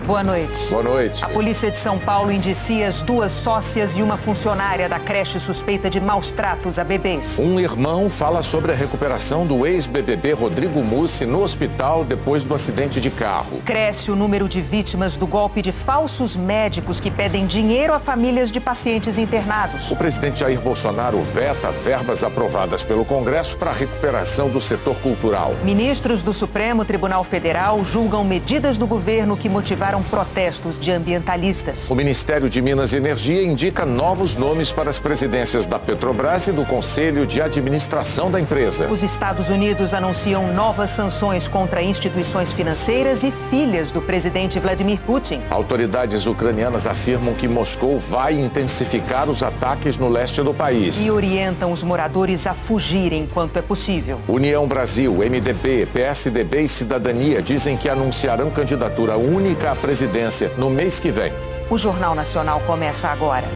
boa noite. Boa noite. A polícia de São Paulo indicia as 2 sócias e uma funcionária da creche suspeita de maus tratos a bebês. Um irmão fala sobre a recuperação do ex-BBB Rodrigo Mussi no hospital depois do acidente de carro. Cresce o número de vítimas do golpe de falsos médicos que pedem dinheiro a famílias de pacientes internados. O presidente Jair Bolsonaro veta verbas aprovadas pelo Congresso para a recuperação do setor cultural. Ministros do Supremo Tribunal Federal julgam medidas do governo que motivaram protestos de ambientalistas. O Ministério de Minas e Energia indica novos nomes para as presidências da Petrobras e do Conselho de Administração da empresa. Os Estados Unidos anunciam novas sanções contra instituições financeiras e filhas do presidente Vladimir Putin. Autoridades ucranianas afirmam que Moscou vai intensificar os ataques no leste do país. E orientam os moradores a fugirem enquanto é possível. União Brasil, MDB, PSDB e Cidadania dizem que anunciarão candidatura única à presidência no mês que vem. O Jornal Nacional começa agora.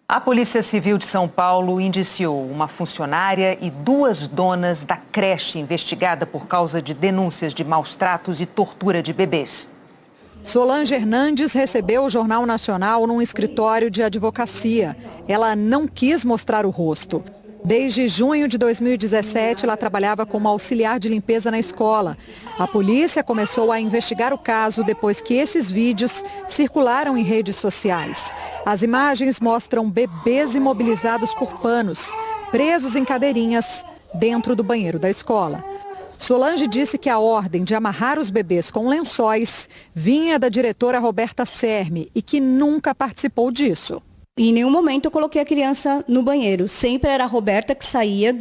A Polícia Civil de São Paulo indiciou uma funcionária e 2 donas da creche investigada por causa de denúncias de maus tratos e tortura de bebês. Solange Hernandes recebeu o Jornal Nacional num escritório de advocacia. Ela não quis mostrar o rosto. Desde junho de 2017, ela trabalhava como auxiliar de limpeza na escola. A polícia começou a investigar o caso depois que esses vídeos circularam em redes sociais. As imagens mostram bebês imobilizados por panos, presos em cadeirinhas, dentro do banheiro da escola. Solange disse que a ordem de amarrar os bebês com lençóis vinha da diretora Roberta Serme e que nunca participou disso. Em nenhum momento eu coloquei a criança no banheiro. Sempre era a Roberta que saía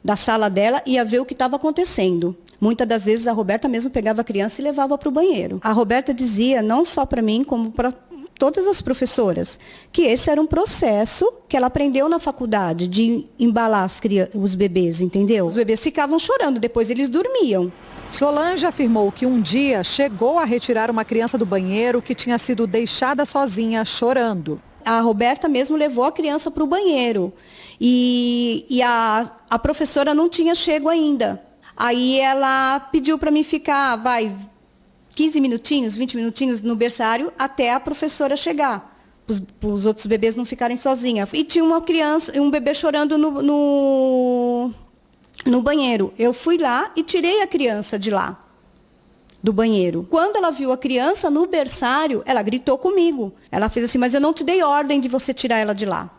da sala dela e ia ver o que estava acontecendo. Muitas das vezes a Roberta mesmo pegava a criança e levava para o banheiro. A Roberta dizia, não só para mim, como para todas as professoras, que esse era um processo que ela aprendeu na faculdade, de embalar os bebês, entendeu? Os bebês ficavam chorando, depois eles dormiam. Solange afirmou que um dia chegou a retirar uma criança do banheiro que tinha sido deixada sozinha, chorando. A Roberta mesmo levou a criança para o banheiro e a professora não tinha chego ainda. Aí ela pediu para mim ficar, 15 minutinhos, 20 minutinhos no berçário até a professora chegar, para os outros bebês não ficarem sozinhos. E tinha uma criança, um bebê chorando no banheiro. Eu fui lá e tirei a criança de lá, do banheiro. Quando ela viu a criança no berçário, ela gritou comigo. Ela fez assim, mas eu não te dei ordem de você tirar ela de lá.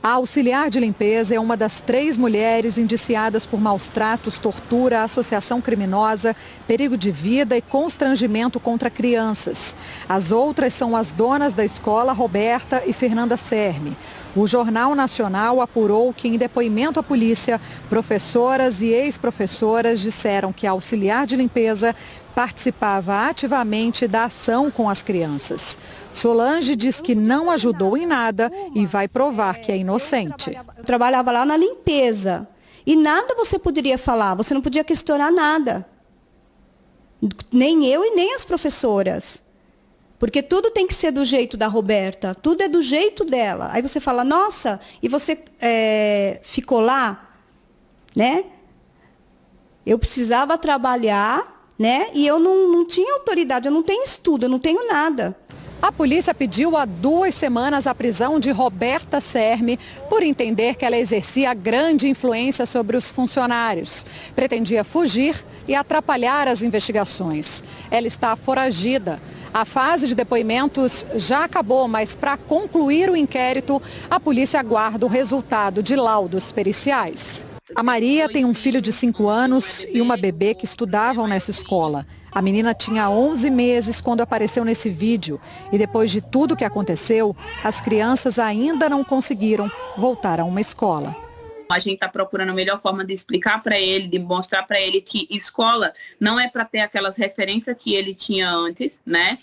A auxiliar de limpeza é uma das 3 mulheres indiciadas por maus tratos, tortura, associação criminosa, perigo de vida e constrangimento contra crianças. As outras são as donas da escola, Roberta e Fernanda Serme. O Jornal Nacional apurou que, em depoimento à polícia, professoras e ex-professoras disseram que a auxiliar de limpeza participava ativamente da ação com as crianças. Solange diz que não ajudou em nada e vai provar que é inocente. Eu trabalhava lá na limpeza e nada você poderia falar, você não podia questionar nada. Nem eu e nem as professoras. Porque tudo tem que ser do jeito da Roberta, tudo é do jeito dela. Aí você fala, nossa, e você ficou lá, né? Eu precisava trabalhar, né? E eu não tinha autoridade, eu não tenho estudo, eu não tenho nada. A polícia pediu há 2 semanas a prisão de Roberta Serme por entender que ela exercia grande influência sobre os funcionários. Pretendia fugir e atrapalhar as investigações. Ela está foragida. A fase de depoimentos já acabou, mas para concluir o inquérito, a polícia aguarda o resultado de laudos periciais. A Maria tem um filho de 5 anos e uma bebê que estudavam nessa escola. A menina tinha 11 meses quando apareceu nesse vídeo e depois de tudo que aconteceu, as crianças ainda não conseguiram voltar a uma escola. A gente está procurando a melhor forma de explicar para ele, de mostrar para ele que escola não é para ter aquelas referências que ele tinha antes, né?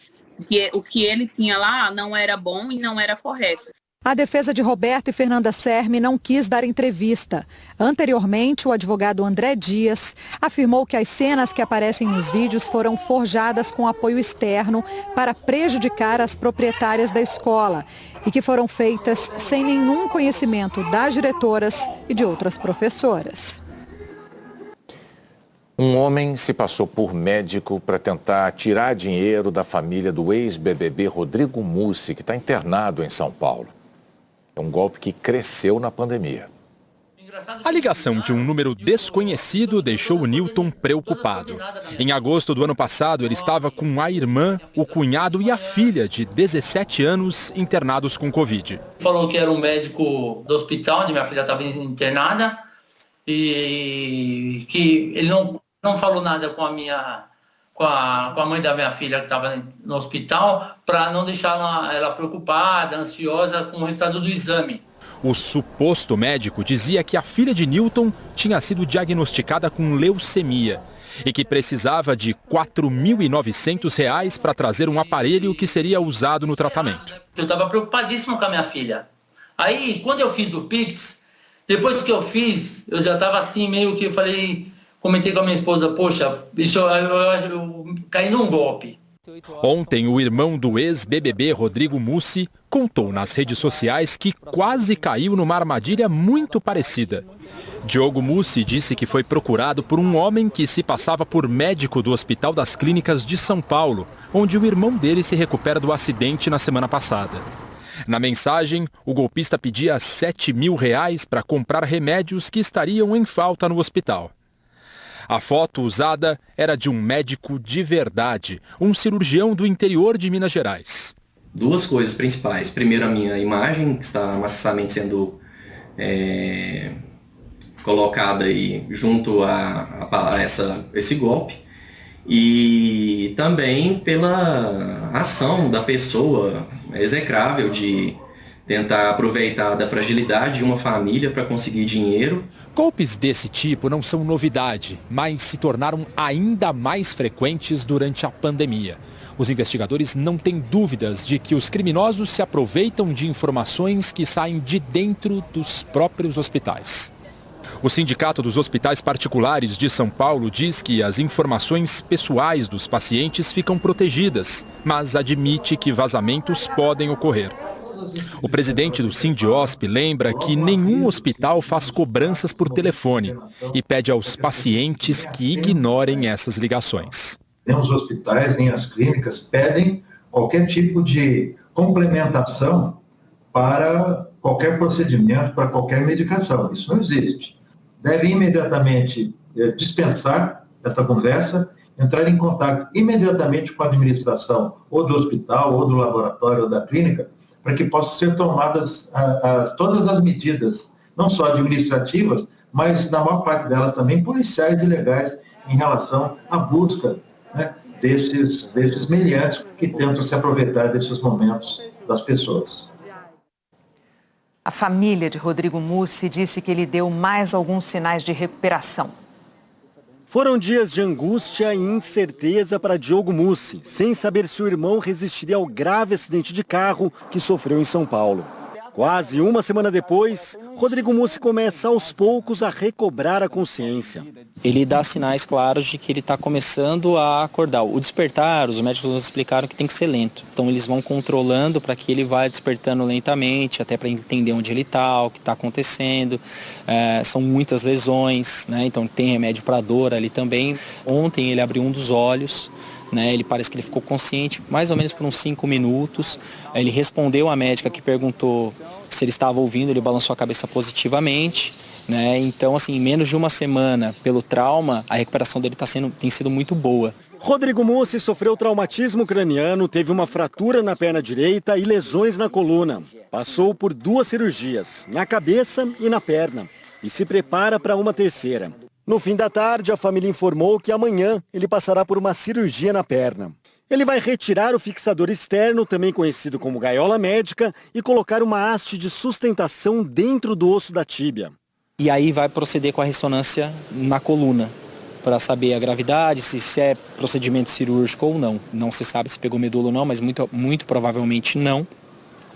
Que o que ele tinha lá não era bom e não era correto. A defesa de Roberta e Fernanda Serme não quis dar entrevista. Anteriormente, o advogado André Dias afirmou que as cenas que aparecem nos vídeos foram forjadas com apoio externo para prejudicar as proprietárias da escola e que foram feitas sem nenhum conhecimento das diretoras e de outras professoras. Um homem se passou por médico para tentar tirar dinheiro da família do ex-BBB Rodrigo Mussi, que está internado em São Paulo. É um golpe que cresceu na pandemia. A ligação de um número desconhecido deixou o Newton preocupado. Em agosto do ano passado, ele estava com a irmã, o cunhado e a filha de 17 anos internados com Covid. Falou que era um médico do hospital onde minha filha estava internada e que ele não falou nada com a mãe da minha filha que estava no hospital para não deixar ela preocupada, ansiosa com o resultado do exame. O suposto médico dizia que a filha de Newton tinha sido diagnosticada com leucemia e que precisava de R$ 4.900 para trazer um aparelho que seria usado no tratamento. Eu estava preocupadíssimo com a minha filha. Aí, quando eu fiz o Pix, depois que eu fiz, eu já estava assim, meio que eu falei, comentei com a minha esposa, poxa, eu caí num golpe. Ontem, o irmão do ex-BBB Rodrigo Mussi contou nas redes sociais que quase caiu numa armadilha muito parecida. Diogo Mussi disse que foi procurado por um homem que se passava por médico do Hospital das Clínicas de São Paulo, onde o irmão dele se recupera do acidente na semana passada. Na mensagem, o golpista pedia R$ 7.000 para comprar remédios que estariam em falta no hospital. A foto usada era de um médico de verdade, um cirurgião do interior de Minas Gerais. Duas coisas principais. Primeiro, a minha imagem, que está maciçamente sendo colocada aí junto a esse golpe. E também pela ação da pessoa execrável de tentar aproveitar da fragilidade de uma família para conseguir dinheiro. Golpes desse tipo não são novidade, mas se tornaram ainda mais frequentes durante a pandemia. Os investigadores não têm dúvidas de que os criminosos se aproveitam de informações que saem de dentro dos próprios hospitais. O Sindicato dos Hospitais Particulares de São Paulo diz que as informações pessoais dos pacientes ficam protegidas, mas admite que vazamentos podem ocorrer. O presidente do Sindiosp lembra que nenhum hospital faz cobranças por telefone e pede aos pacientes que ignorem essas ligações. Nem os hospitais, nem as clínicas pedem qualquer tipo de complementação para qualquer procedimento, para qualquer medicação. Isso não existe. Deve imediatamente dispensar essa conversa, entrar em contato imediatamente com a administração ou do hospital, ou do laboratório, ou da clínica, para que possam ser tomadas todas as medidas, não só administrativas, mas na maior parte delas também policiais e legais em relação à busca, né, desses meliantes que tentam se aproveitar desses momentos das pessoas. A família de Rodrigo Mussi disse que ele deu mais alguns sinais de recuperação. Foram dias de angústia e incerteza para Diogo Mussi, sem saber se o irmão resistiria ao grave acidente de carro que sofreu em São Paulo. Quase uma semana depois, Rodrigo Mussi começa aos poucos a recobrar a consciência. Ele dá sinais claros de que ele está começando a acordar. O despertar, os médicos nos explicaram que tem que ser lento. Então eles vão controlando para que ele vá despertando lentamente, até para entender onde ele está, o que está acontecendo. São muitas lesões, né? Então tem remédio para dor ali também. Ontem ele abriu um dos olhos. Ele parece que ele ficou consciente mais ou menos por uns 5 minutos. Ele respondeu à médica que perguntou se ele estava ouvindo, ele balançou a cabeça positivamente. Então, assim, em menos de uma semana, pelo trauma, a recuperação dele tem sido muito boa. Rodrigo Mussi sofreu traumatismo craniano, teve uma fratura na perna direita e lesões na coluna. Passou por 2 cirurgias, na cabeça e na perna, e se prepara para uma terceira. No fim da tarde, a família informou que amanhã ele passará por uma cirurgia na perna. Ele vai retirar o fixador externo, também conhecido como gaiola médica, e colocar uma haste de sustentação dentro do osso da tíbia. E aí vai proceder com a ressonância na coluna, para saber a gravidade, se é procedimento cirúrgico ou não. Não se sabe se pegou medula ou não, mas muito provavelmente não.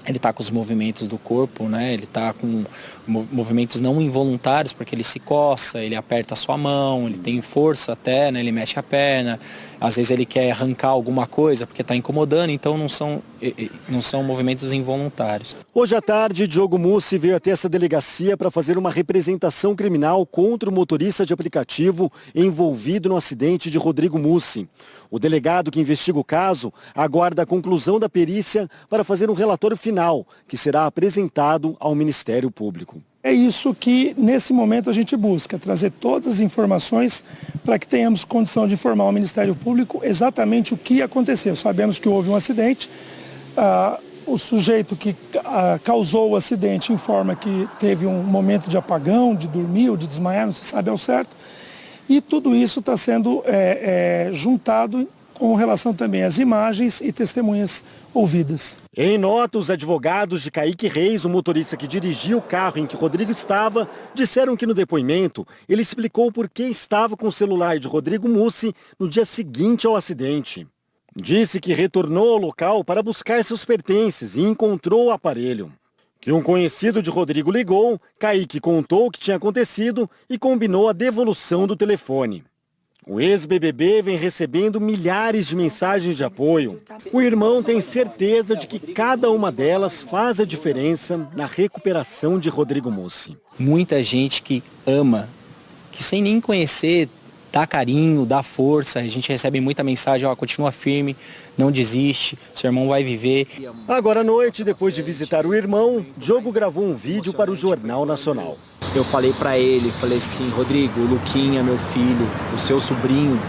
Ele está com os movimentos do corpo, ele está com movimentos não involuntários, porque ele se coça, ele aperta a sua mão, ele tem força até, ele mexe a perna. Às vezes ele quer arrancar alguma coisa porque está incomodando, então não são não são movimentos involuntários. Hoje à tarde, Diogo Mussi veio até essa delegacia para fazer uma representação criminal contra o motorista de aplicativo envolvido no acidente de Rodrigo Mussi. O delegado que investiga o caso aguarda a conclusão da perícia para fazer um relatório final, que será apresentado ao Ministério Público. É isso que, nesse momento, a gente busca, trazer todas as informações para que tenhamos condição de informar ao Ministério Público exatamente o que aconteceu. Sabemos que houve um acidente, o sujeito que causou o acidente informa que teve um momento de apagão, de dormir ou de desmaiar, não se sabe ao certo, e tudo isso está sendo juntado com relação também às imagens e testemunhas ouvidas. Em nota, os advogados de Kaique Reis, o motorista que dirigia o carro em que Rodrigo estava, disseram que no depoimento ele explicou por que estava com o celular de Rodrigo Mussi no dia seguinte ao acidente. Disse que retornou ao local para buscar seus pertences e encontrou o aparelho. Que um conhecido de Rodrigo ligou, Kaique contou o que tinha acontecido e combinou a devolução do telefone. O ex-BBB vem recebendo milhares de mensagens de apoio. O irmão tem certeza de que cada uma delas faz a diferença na recuperação de Rodrigo Mussi. Muita gente que ama, que sem nem conhecer, dá carinho, dá força. A gente recebe muita mensagem, continua firme, não desiste, seu irmão vai viver. Agora à noite, depois de visitar o irmão, Diogo gravou um vídeo para o Jornal Nacional. Eu falei para ele, falei assim, Rodrigo, o Luquinha, meu filho, o seu sobrinho,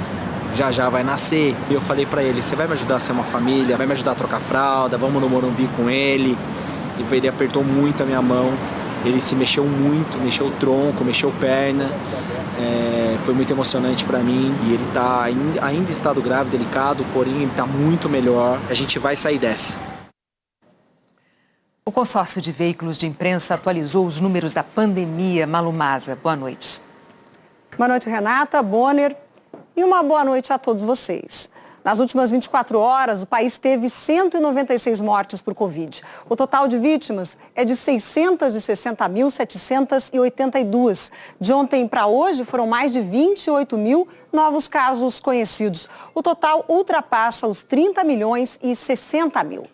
já vai nascer. E eu falei para ele, você vai me ajudar a ser uma família, vai me ajudar a trocar fralda, vamos no Morumbi com ele. E ele apertou muito a minha mão, ele se mexeu muito, mexeu o tronco, mexeu perna. Foi muito emocionante para mim e ele está ainda em estado grave, delicado, porém ele está muito melhor. A gente vai sair dessa. O consórcio de veículos de imprensa atualizou os números da pandemia. Malu Maza, boa noite. Boa noite, Renata, Bonner, e uma boa noite a todos vocês. Nas últimas 24 horas, o país teve 196 mortes por Covid. O total de vítimas é de 660.782. De ontem para hoje, foram mais de 28 mil novos casos conhecidos. O total ultrapassa os 30 milhões e 60 mil.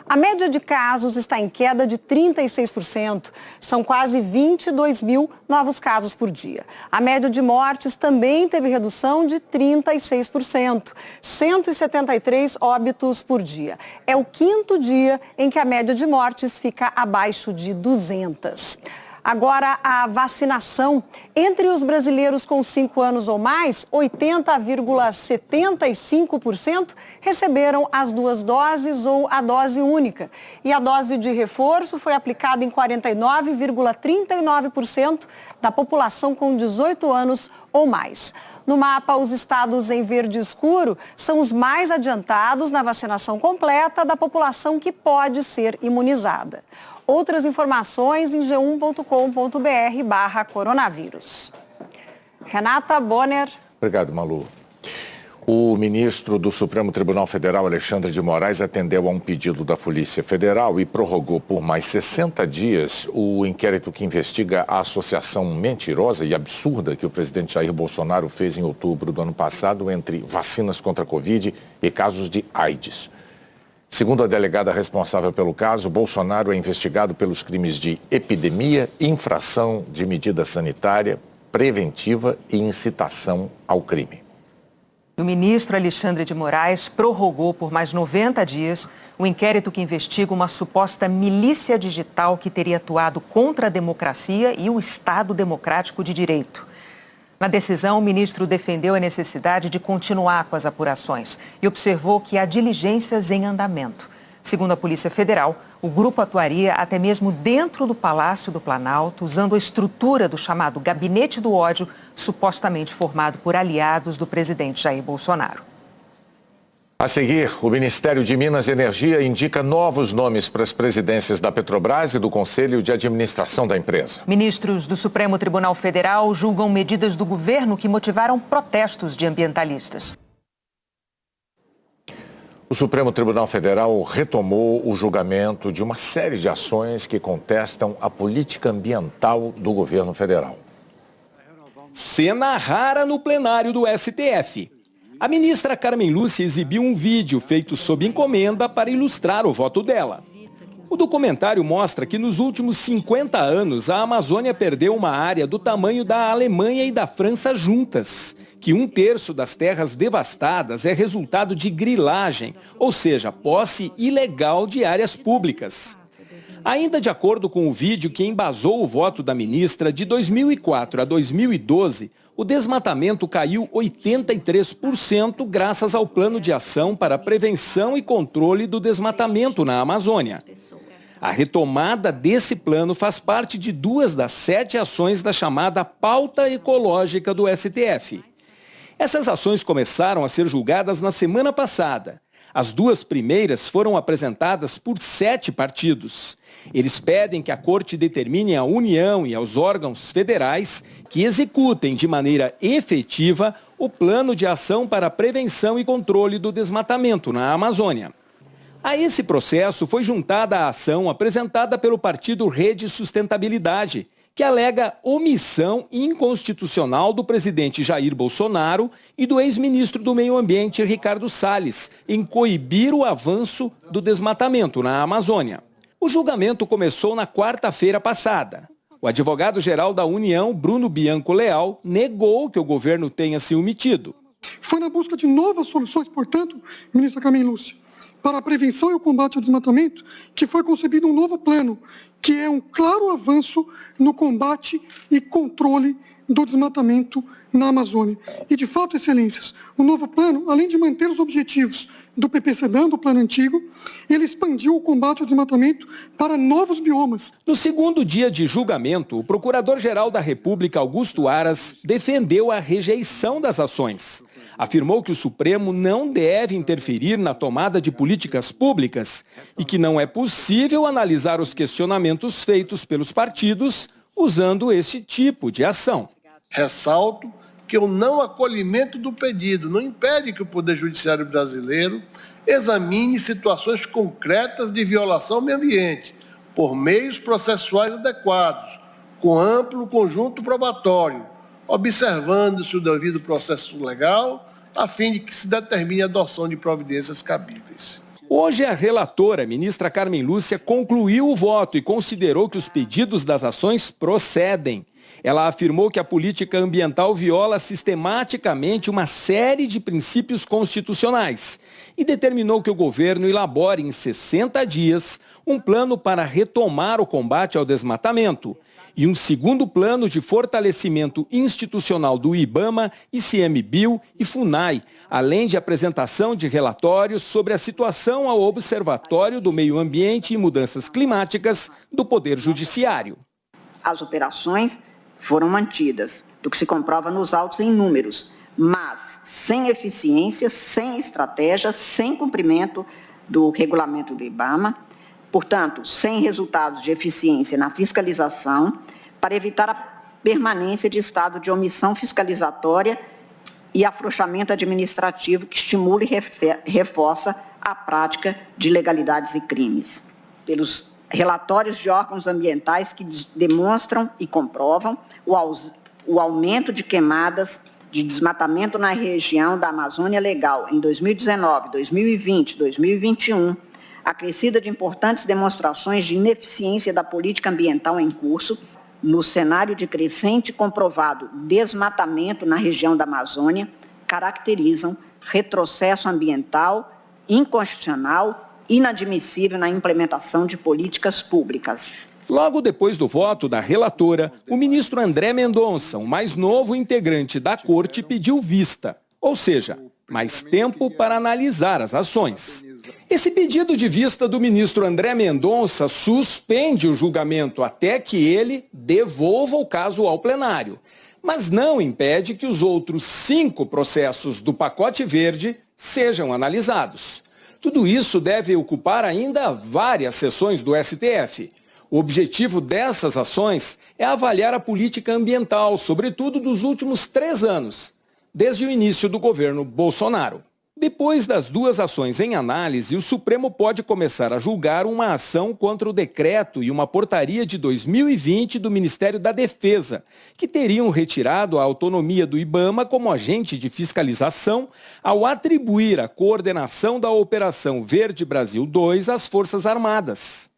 A média de casos está em queda de 36%. São quase 22 mil novos casos por dia. A média de mortes também teve redução de 36%. 173 óbitos por dia. É o quinto dia em que a média de mortes fica abaixo de 200. Agora, a vacinação. Entre os brasileiros com 5 anos ou mais, 80,75% receberam as 2 doses ou a dose única. E a dose de reforço foi aplicada em 49,39% da população com 18 anos ou mais. No mapa, os estados em verde escuro são os mais adiantados na vacinação completa da população que pode ser imunizada. Outras informações em g1.com.br/coronavírus. Renata, Bonner. Obrigado, Malu. O ministro do Supremo Tribunal Federal, Alexandre de Moraes, atendeu a um pedido da Polícia Federal e prorrogou por mais 60 dias o inquérito que investiga a associação mentirosa e absurda que o presidente Jair Bolsonaro fez em outubro do ano passado entre vacinas contra a Covid e casos de AIDS. Segundo a delegada responsável pelo caso, Bolsonaro é investigado pelos crimes de epidemia, infração de medida sanitária, preventiva e incitação ao crime. O ministro Alexandre de Moraes prorrogou por mais 90 dias o inquérito que investiga uma suposta milícia digital que teria atuado contra a democracia e o Estado Democrático de Direito. Na decisão, o ministro defendeu a necessidade de continuar com as apurações e observou que há diligências em andamento. Segundo a Polícia Federal, o grupo atuaria até mesmo dentro do Palácio do Planalto, usando a estrutura do chamado Gabinete do Ódio, supostamente formado por aliados do presidente Jair Bolsonaro. A seguir, o Ministério de Minas e Energia indica novos nomes para as presidências da Petrobras e do Conselho de Administração da empresa. Ministros do Supremo Tribunal Federal julgam medidas do governo que motivaram protestos de ambientalistas. O Supremo Tribunal Federal retomou o julgamento de uma série de ações que contestam a política ambiental do governo federal. Cena rara no plenário do STF. A ministra Carmen Lúcia exibiu um vídeo feito sob encomenda para ilustrar o voto dela. O documentário mostra que nos últimos 50 anos a Amazônia perdeu uma área do tamanho da Alemanha e da França juntas, que 1/3 das terras devastadas é resultado de grilagem, ou seja, posse ilegal de áreas públicas. Ainda de acordo com o vídeo que embasou o voto da ministra, de 2004 a 2012, o desmatamento caiu 83% graças ao Plano de Ação para Prevenção e Controle do Desmatamento na Amazônia. A retomada desse plano faz parte de 2 das 7 ações da chamada Pauta Ecológica do STF. Essas ações começaram a ser julgadas na semana passada. As 2 primeiras foram apresentadas por 7 partidos. Eles pedem que a Corte determine à União e aos órgãos federais que executem de maneira efetiva o Plano de Ação para Prevenção e Controle do Desmatamento na Amazônia. A esse processo foi juntada a ação apresentada pelo partido Rede Sustentabilidade, que alega omissão inconstitucional do presidente Jair Bolsonaro e do ex-ministro do Meio Ambiente, Ricardo Salles, em coibir o avanço do desmatamento na Amazônia. O julgamento começou na quarta-feira passada. O advogado-geral da União, Bruno Bianco Leal, negou que o governo tenha se omitido. Foi na busca de novas soluções, portanto, ministra Carmen Lúcia, para a prevenção e o combate ao desmatamento, que foi concebido um novo plano, que é um claro avanço no combate e controle do desmatamento na Amazônia. E, de fato, excelências, o novo plano, além de manter os objetivos do PPCDAM, do plano antigo, ele expandiu o combate ao desmatamento para novos biomas. No segundo dia de julgamento, o Procurador-Geral da República, Augusto Aras, defendeu a rejeição das ações. Afirmou que o Supremo não deve interferir na tomada de políticas públicas e que não é possível analisar os questionamentos feitos pelos partidos usando esse tipo de ação. Ressalto que o não acolhimento do pedido não impede que o Poder Judiciário brasileiro examine situações concretas de violação ao meio ambiente, por meios processuais adequados, com amplo conjunto probatório, observando-se o devido processo legal, a fim de que se determine a adoção de providências cabíveis. Hoje, a relatora, ministra Carmen Lúcia, concluiu o voto e considerou que os pedidos das ações procedem. Ela afirmou que a política ambiental viola sistematicamente uma série de princípios constitucionais e determinou que o governo elabore em 60 dias um plano para retomar o combate ao desmatamento e um segundo plano de fortalecimento institucional do IBAMA, ICMBio e FUNAI, além de apresentação de relatórios sobre a situação ao Observatório do Meio Ambiente e Mudanças Climáticas do Poder Judiciário. As operações foram mantidas, do que se comprova nos autos em números, mas sem eficiência, sem estratégia, sem cumprimento do regulamento do IBAMA, portanto, sem resultados de eficiência na fiscalização, para evitar a permanência de estado de omissão fiscalizatória e afrouxamento administrativo que estimula e reforça a prática de ilegalidades e crimes. Pelos relatórios de órgãos ambientais que demonstram e comprovam o aumento de queimadas de desmatamento na região da Amazônia Legal em 2019, 2020, 2021, acrescida de importantes demonstrações de ineficiência da política ambiental em curso, no cenário de crescente e comprovado desmatamento na região da Amazônia, caracterizam retrocesso ambiental, inconstitucional, inadmissível na implementação de políticas públicas. Logo depois do voto da relatora, o ministro André Mendonça, o mais novo integrante da corte, pediu vista, ou seja, mais tempo para analisar as ações. Esse pedido de vista do ministro André Mendonça suspende o julgamento até que ele devolva o caso ao plenário, mas não impede que os outros 5 processos do pacote verde sejam analisados. Tudo isso deve ocupar ainda várias sessões do STF. O objetivo dessas ações é avaliar a política ambiental, sobretudo dos últimos 3 anos, desde o início do governo Bolsonaro. Depois das duas ações em análise, o Supremo pode começar a julgar uma ação contra o decreto e uma portaria de 2020 do Ministério da Defesa, que teriam retirado a autonomia do IBAMA como agente de fiscalização ao atribuir a coordenação da Operação Verde Brasil 2 às Forças Armadas.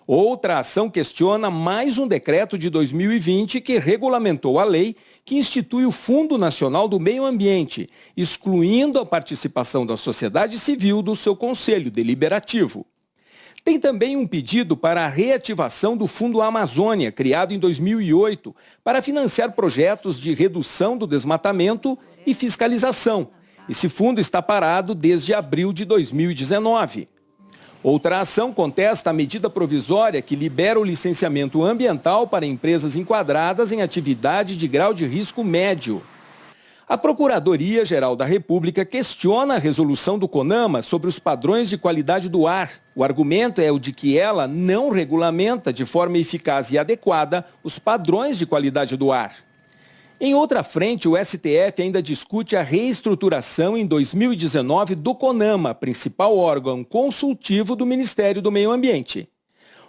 Outra ação questiona mais um decreto de 2020 que regulamentou a lei que institui o Fundo Nacional do Meio Ambiente, excluindo a participação da sociedade civil do seu Conselho Deliberativo. Tem também um pedido para a reativação do Fundo Amazônia, criado em 2008, para financiar projetos de redução do desmatamento e fiscalização. Esse fundo está parado desde abril de 2019. Outra ação contesta a medida provisória que libera o licenciamento ambiental para empresas enquadradas em atividade de grau de risco médio. A Procuradoria-Geral da República questiona a resolução do CONAMA sobre os padrões de qualidade do ar. O argumento é o de que ela não regulamenta de forma eficaz e adequada os padrões de qualidade do ar. Em outra frente, o STF ainda discute a reestruturação em 2019 do CONAMA, principal órgão consultivo do Ministério do Meio Ambiente.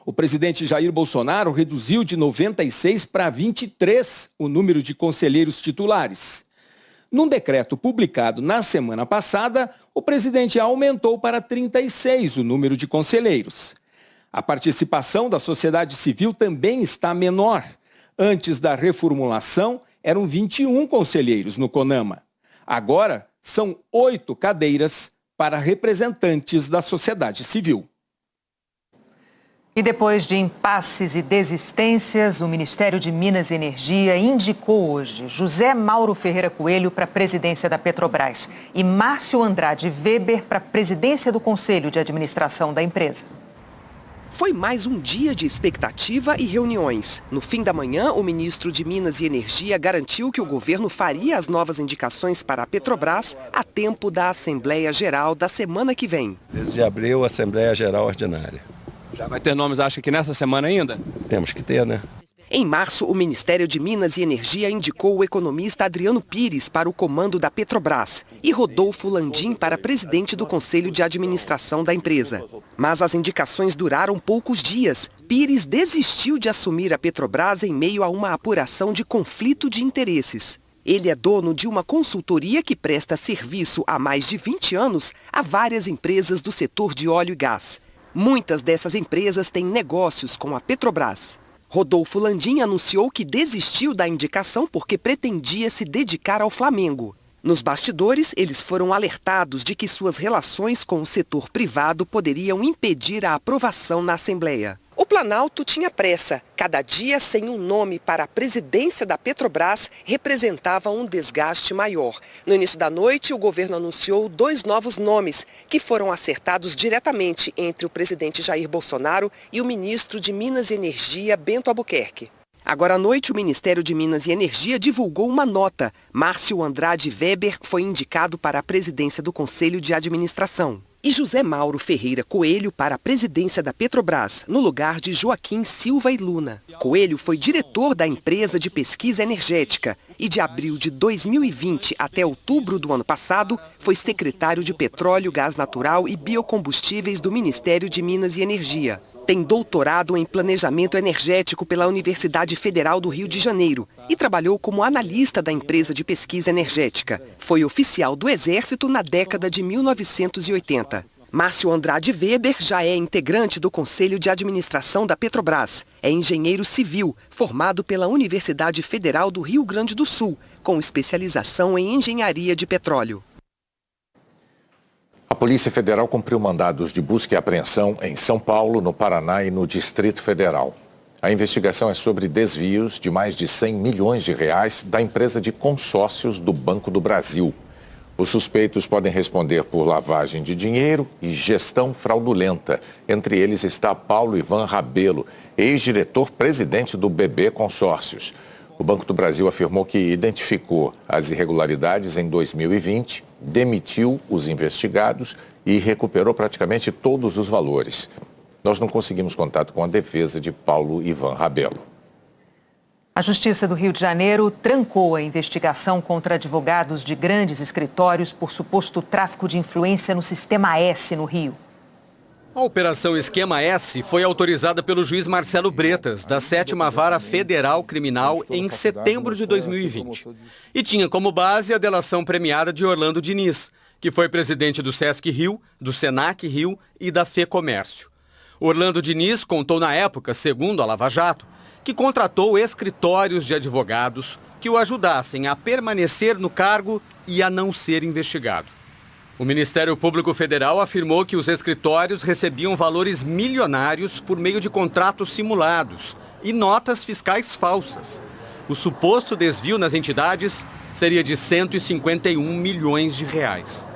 O presidente Jair Bolsonaro reduziu de 96 para 23 o número de conselheiros titulares. Num decreto publicado na semana passada, o presidente aumentou para 36 o número de conselheiros. A participação da sociedade civil também está menor. Antes da reformulação, eram 21 conselheiros no CONAMA. Agora, são 8 cadeiras para representantes da sociedade civil. E depois de impasses e desistências, o Ministério de Minas e Energia indicou hoje José Mauro Ferreira Coelho para a presidência da Petrobras e Márcio Andrade Weber para a presidência do Conselho de Administração da empresa. Foi mais um dia de expectativa e reuniões. No fim da manhã, o ministro de Minas e Energia garantiu que o governo faria as novas indicações para a Petrobras a tempo da Assembleia Geral da semana que vem. Desde abril, a Assembleia Geral Ordinária. Já vai ter nomes, acha que nessa semana ainda? Temos que ter, né? Em março, o Ministério de Minas e Energia indicou o economista Adriano Pires para o comando da Petrobras e Rodolfo Landim para presidente do Conselho de Administração da empresa. Mas as indicações duraram poucos dias. Pires desistiu de assumir a Petrobras em meio a uma apuração de conflito de interesses. Ele é dono de uma consultoria que presta serviço há mais de 20 anos a várias empresas do setor de óleo e gás. Muitas dessas empresas têm negócios com a Petrobras. Rodolfo Landim anunciou que desistiu da indicação porque pretendia se dedicar ao Flamengo. Nos bastidores, eles foram alertados de que suas relações com o setor privado poderiam impedir a aprovação na Assembleia. O Planalto tinha pressa. Cada dia sem um nome para a presidência da Petrobras representava um desgaste maior. No início da noite, o governo anunciou 2 novos nomes, que foram acertados diretamente entre o presidente Jair Bolsonaro e o ministro de Minas e Energia, Bento Albuquerque. Agora à noite, o Ministério de Minas e Energia divulgou uma nota. Márcio Andrade Weber foi indicado para a presidência do Conselho de Administração. E José Mauro Ferreira Coelho para a presidência da Petrobras, no lugar de Joaquim Silva e Luna. Coelho foi diretor da empresa de pesquisa energética e de abril de 2020 até outubro do ano passado foi secretário de Petróleo, Gás Natural e Biocombustíveis do Ministério de Minas e Energia. Tem doutorado em planejamento energético pela Universidade Federal do Rio de Janeiro e trabalhou como analista da empresa de pesquisa energética. Foi oficial do Exército na década de 1980. Márcio Andrade Weber já é integrante do Conselho de Administração da Petrobras. É engenheiro civil, formado pela Universidade Federal do Rio Grande do Sul, com especialização em engenharia de petróleo. A Polícia Federal cumpriu mandados de busca e apreensão em São Paulo, no Paraná e no Distrito Federal. A investigação é sobre desvios de mais de 100 milhões de reais da empresa de consórcios do Banco do Brasil. Os suspeitos podem responder por lavagem de dinheiro e gestão fraudulenta. Entre eles está Paulo Ivan Rabelo, ex-diretor-presidente do BB Consórcios. O Banco do Brasil afirmou que identificou as irregularidades em 2020, demitiu os investigados e recuperou praticamente todos os valores. Nós não conseguimos contato com a defesa de Paulo Ivan Rabelo. A Justiça do Rio de Janeiro trancou a investigação contra advogados de grandes escritórios por suposto tráfico de influência no Sistema S no Rio. A Operação Esquema S foi autorizada pelo juiz Marcelo Bretas, da 7ª Vara Federal Criminal, em setembro de 2020. E tinha como base a delação premiada de Orlando Diniz, que foi presidente do Sesc Rio, do Senac Rio e da FEComércio. Orlando Diniz contou na época, segundo a Lava Jato, que contratou escritórios de advogados que o ajudassem a permanecer no cargo e a não ser investigado. O Ministério Público Federal afirmou que os escritórios recebiam valores milionários por meio de contratos simulados e notas fiscais falsas. O suposto desvio nas entidades seria de 151 milhões de reais.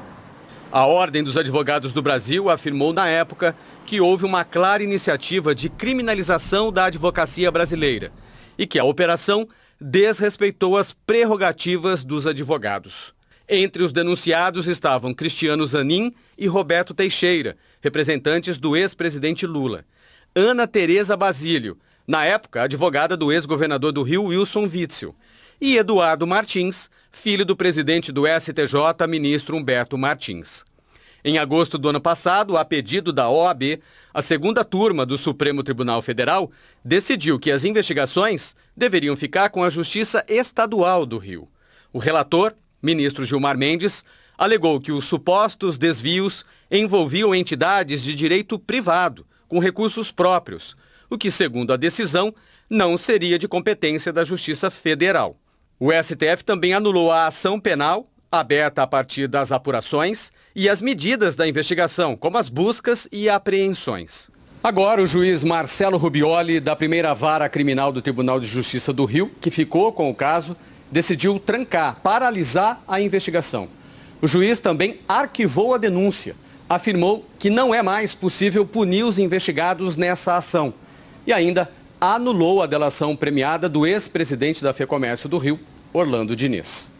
A Ordem dos Advogados do Brasil afirmou na época que houve uma clara iniciativa de criminalização da advocacia brasileira e que a operação desrespeitou as prerrogativas dos advogados. Entre os denunciados estavam Cristiano Zanin e Roberto Teixeira, representantes do ex-presidente Lula. Ana Tereza Basílio, na época advogada do ex-governador do Rio, Wilson Witzel. E Eduardo Martins, filho do presidente do STJ, ministro Humberto Martins. Em agosto do ano passado, a pedido da OAB, a segunda turma do Supremo Tribunal Federal decidiu que as investigações deveriam ficar com a Justiça Estadual do Rio. O relator, ministro Gilmar Mendes, alegou que os supostos desvios envolviam entidades de direito privado, com recursos próprios, o que, segundo a decisão, não seria de competência da Justiça Federal. O STF também anulou a ação penal, aberta a partir das apurações, e as medidas da investigação, como as buscas e apreensões. Agora, o juiz Marcelo Rubioli, da 1ª Vara Criminal do Tribunal de Justiça do Rio, que ficou com o caso, decidiu trancar, paralisar a investigação. O juiz também arquivou a denúncia, afirmou que não é mais possível punir os investigados nessa ação e ainda anulou a delação premiada do ex-presidente da FEComércio do Rio, Orlando Diniz.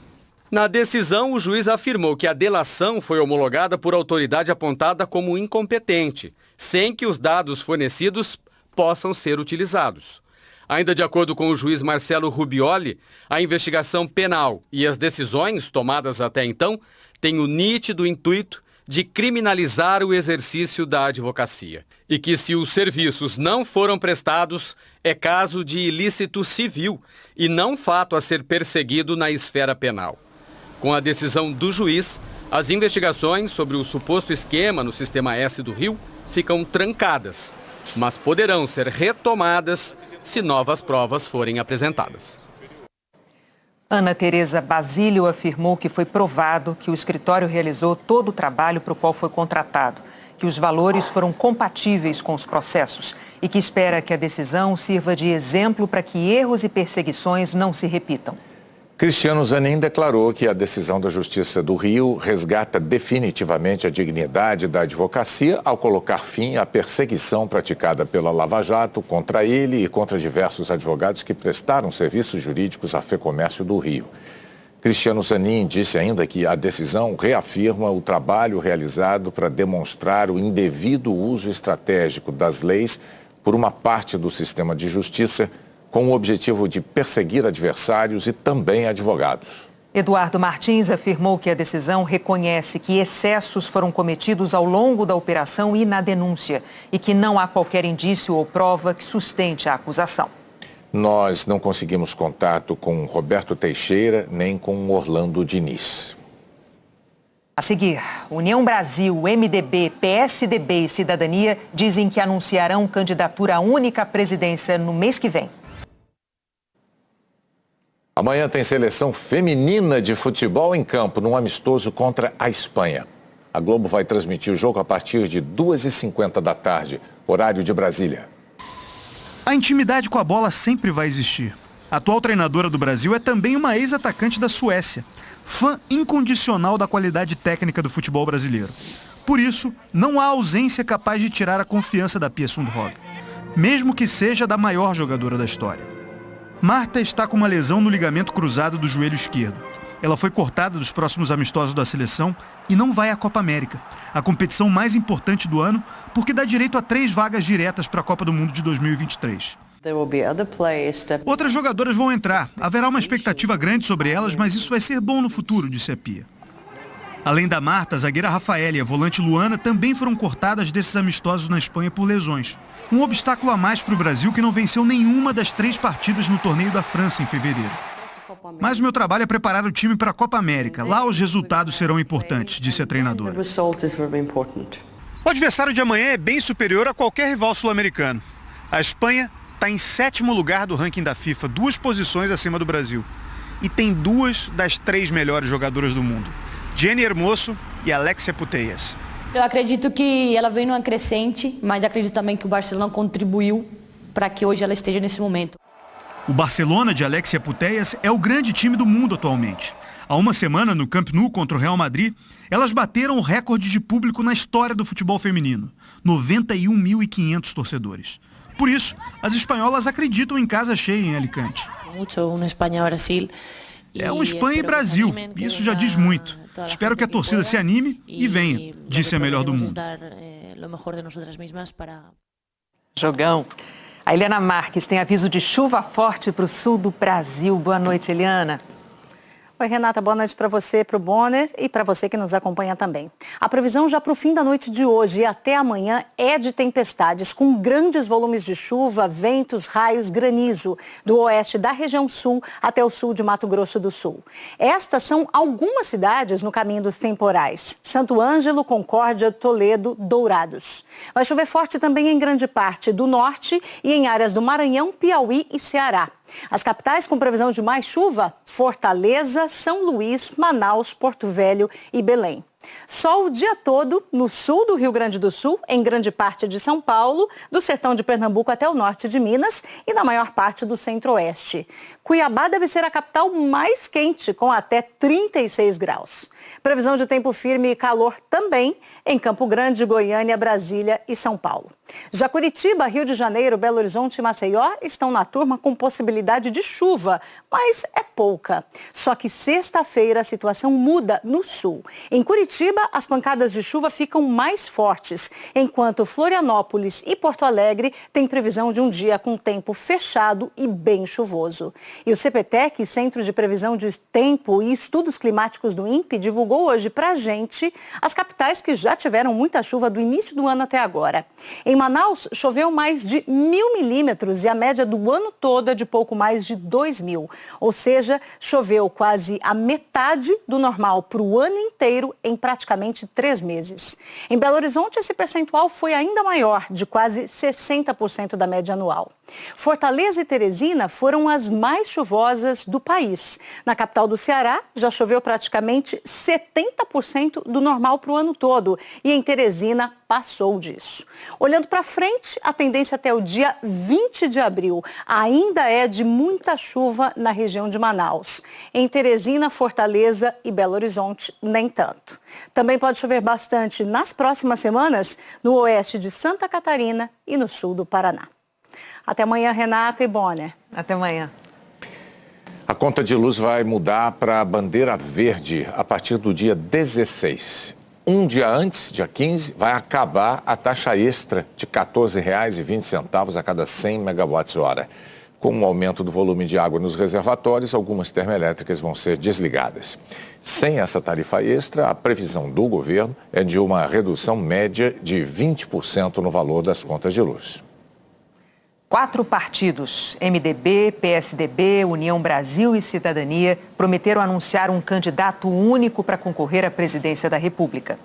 Na decisão, o juiz afirmou que a delação foi homologada por autoridade apontada como incompetente, sem que os dados fornecidos possam ser utilizados. Ainda de acordo com o juiz Marcelo Rubioli, a investigação penal e as decisões tomadas até então têm o nítido intuito de criminalizar o exercício da advocacia. E que se os serviços não foram prestados, é caso de ilícito civil e não fato a ser perseguido na esfera penal. Com a decisão do juiz, as investigações sobre o suposto esquema no Sistema S do Rio ficam trancadas, mas poderão ser retomadas se novas provas forem apresentadas. Ana Tereza Basílio afirmou que foi provado que o escritório realizou todo o trabalho para o qual foi contratado, que os valores foram compatíveis com os processos e que espera que a decisão sirva de exemplo para que erros e perseguições não se repitam. Cristiano Zanin declarou que a decisão da Justiça do Rio resgata definitivamente a dignidade da advocacia ao colocar fim à perseguição praticada pela Lava Jato contra ele e contra diversos advogados que prestaram serviços jurídicos à FEComércio do Rio. Cristiano Zanin disse ainda que a decisão reafirma o trabalho realizado para demonstrar o indevido uso estratégico das leis por uma parte do sistema de justiça, com o objetivo de perseguir adversários e também advogados. Eduardo Martins afirmou que a decisão reconhece que excessos foram cometidos ao longo da operação e na denúncia e que não há qualquer indício ou prova que sustente a acusação. Nós não conseguimos contato com Roberto Teixeira nem com Orlando Diniz. A seguir, União Brasil, MDB, PSDB e Cidadania dizem que anunciarão candidatura única à presidência no mês que vem. Amanhã tem seleção feminina de futebol em campo, num amistoso contra a Espanha. A Globo vai transmitir o jogo a partir de 2h50 da tarde, horário de Brasília. A intimidade com a bola sempre vai existir. A atual treinadora do Brasil é também uma ex-atacante da Suécia, fã incondicional da qualidade técnica do futebol brasileiro. Por isso, não há ausência capaz de tirar a confiança da Pia Sundhage, mesmo que seja da maior jogadora da história. Marta está com uma lesão no ligamento cruzado do joelho esquerdo. Ela foi cortada dos próximos amistosos da seleção e não vai à Copa América, a competição mais importante do ano, porque dá direito a 3 vagas diretas para a Copa do Mundo de 2023. Outras jogadoras vão entrar. Haverá uma expectativa grande sobre elas, mas isso vai ser bom no futuro, disse a Pia. Além da Marta, a zagueira Rafaela e a volante Luana também foram cortadas desses amistosos na Espanha por lesões. Um obstáculo a mais para o Brasil, que não venceu nenhuma das 3 partidas no torneio da França em fevereiro. Mas o meu trabalho é preparar o time para a Copa América. Lá os resultados serão importantes, disse a treinadora. O adversário de amanhã é bem superior a qualquer rival sul-americano. A Espanha está em 7º lugar do ranking da FIFA, 2 posições acima do Brasil. E tem 2 das 3 melhores jogadoras do mundo, Jenny Hermoso e Alexia Putellas. Eu acredito que ela vem numa crescente, mas acredito também que o Barcelona contribuiu para que hoje ela esteja nesse momento. O Barcelona de Alexia Putellas é o grande time do mundo atualmente. Há uma semana, no Camp Nou contra o Real Madrid, elas bateram o recorde de público na história do futebol feminino, 91.500 torcedores. Por isso, as espanholas acreditam em casa cheia em Alicante. É um Espanha e Brasil, isso já diz muito. Espero que a torcida se anime e venha, disse a melhor do mundo. Jogão. A Eliana Marques tem aviso de chuva forte para o sul do Brasil. Boa noite, Eliana. Oi, Renata, boa noite para você, para o Bonner e para você que nos acompanha também. A previsão já para o fim da noite de hoje e até amanhã é de tempestades com grandes volumes de chuva, ventos, raios, granizo, do oeste da região sul até o sul de Mato Grosso do Sul. Estas são algumas cidades no caminho dos temporais: Santo Ângelo, Concórdia, Toledo, Dourados. Vai chover forte também em grande parte do norte e em áreas do Maranhão, Piauí e Ceará. As capitais com previsão de mais chuva: Fortaleza, São Luís, Manaus, Porto Velho e Belém. Sol o dia todo no sul do Rio Grande do Sul, em grande parte de São Paulo, do sertão de Pernambuco até o norte de Minas e na maior parte do centro-oeste. Cuiabá deve ser a capital mais quente, com até 36 graus. Previsão de tempo firme e calor também em Campo Grande, Goiânia, Brasília e São Paulo. Já Curitiba, Rio de Janeiro, Belo Horizonte e Maceió estão na turma com possibilidade de chuva, mas é pouca. Só que sexta-feira a situação muda no sul. Em Curitiba, as pancadas de chuva ficam mais fortes, enquanto Florianópolis e Porto Alegre têm previsão de um dia com tempo fechado e bem chuvoso. E o CPTEC, Centro de Previsão de Tempo e Estudos Climáticos do INPE, divulgou hoje pra gente as capitais que já tiveram muita chuva do início do ano até agora. Em Manaus, choveu mais de 1.000 milímetros e a média do ano todo é de pouco mais de 2.000. Ou seja, choveu quase a metade do normal para o ano inteiro em praticamente 3 meses. Em Belo Horizonte, esse percentual foi ainda maior, de quase 60% da média anual. Fortaleza e Teresina foram as mais chuvosas do país. Na capital do Ceará, já choveu praticamente 70% do normal para o ano todo. E em Teresina, passou disso. Olhando para frente, a tendência até o dia 20 de abril ainda é de muita chuva na região de Manaus. Em Teresina, Fortaleza e Belo Horizonte, nem tanto. Também pode chover bastante nas próximas semanas no oeste de Santa Catarina e no sul do Paraná. Até amanhã, Renata e Bonner. Até amanhã. A conta de luz vai mudar para a bandeira verde a partir do dia 16. Um dia antes, dia 15, vai acabar a taxa extra de R$ 14,20 a cada 100 megawatts-hora. Com o aumento do volume de água nos reservatórios, algumas termoelétricas vão ser desligadas. Sem essa tarifa extra, a previsão do governo é de uma redução média de 20% no valor das contas de luz. 4 partidos, MDB, PSDB, União Brasil e Cidadania, prometeram anunciar um candidato único para concorrer à presidência da República.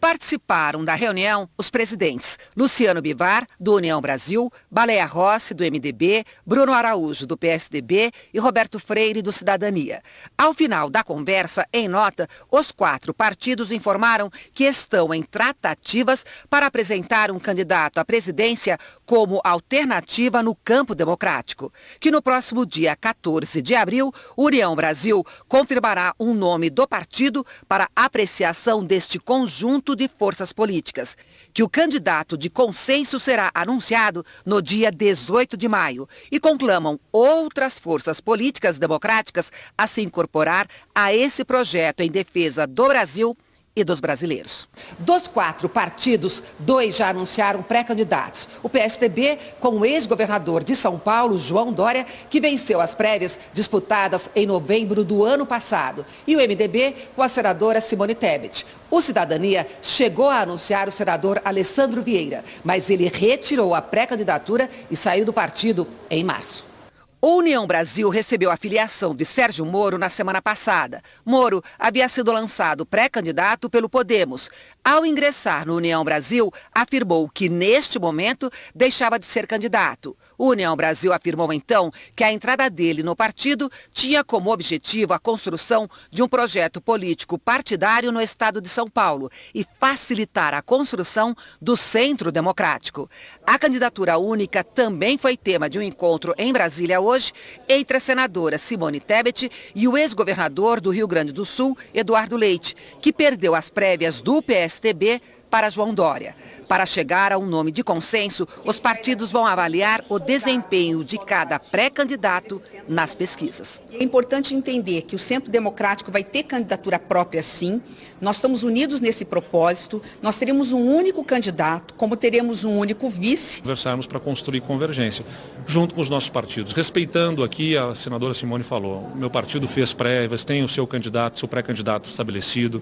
Participaram da reunião os presidentes Luciano Bivar, do União Brasil, Baleia Rossi, do MDB, Bruno Araújo, do PSDB e Roberto Freire, do Cidadania. Ao final da conversa, em nota, os 4 partidos informaram que estão em tratativas para apresentar um candidato à presidência como alternativa no campo democrático, que no próximo dia 14 de abril, União Brasil confirmará um nome do partido para apreciação deste conjunto de forças políticas, que o candidato de consenso será anunciado no dia 18 de maio e conclamam outras forças políticas democráticas a se incorporar a esse projeto em defesa do Brasil e dos brasileiros. Dos 4 partidos, 2 já anunciaram pré-candidatos. O PSDB, com o ex-governador de São Paulo, João Dória, que venceu as prévias disputadas em novembro do ano passado. E o MDB, com a senadora Simone Tebet. O Cidadania chegou a anunciar o senador Alessandro Vieira, mas ele retirou a pré-candidatura e saiu do partido em março. O União Brasil recebeu a filiação de Sérgio Moro na semana passada. Moro havia sido lançado pré-candidato pelo Podemos. Ao ingressar no União Brasil, afirmou que, neste momento, deixava de ser candidato. O União Brasil afirmou, então, que a entrada dele no partido tinha como objetivo a construção de um projeto político partidário no estado de São Paulo e facilitar a construção do Centro Democrático. A candidatura única também foi tema de um encontro em Brasília hoje entre a senadora Simone Tebet e o ex-governador do Rio Grande do Sul, Eduardo Leite, que perdeu as prévias do PSDB para João Dória. Para chegar a um nome de consenso, os partidos vão avaliar o desempenho de cada pré-candidato nas pesquisas. É importante entender que o Centro Democrático vai ter candidatura própria, sim. Nós estamos unidos nesse propósito. Nós teremos um único candidato, como teremos um único vice. Conversarmos para construir convergência, junto com os nossos partidos. Respeitando aqui, a senadora Simone falou, meu partido fez prévias, tem o seu candidato, seu pré-candidato estabelecido.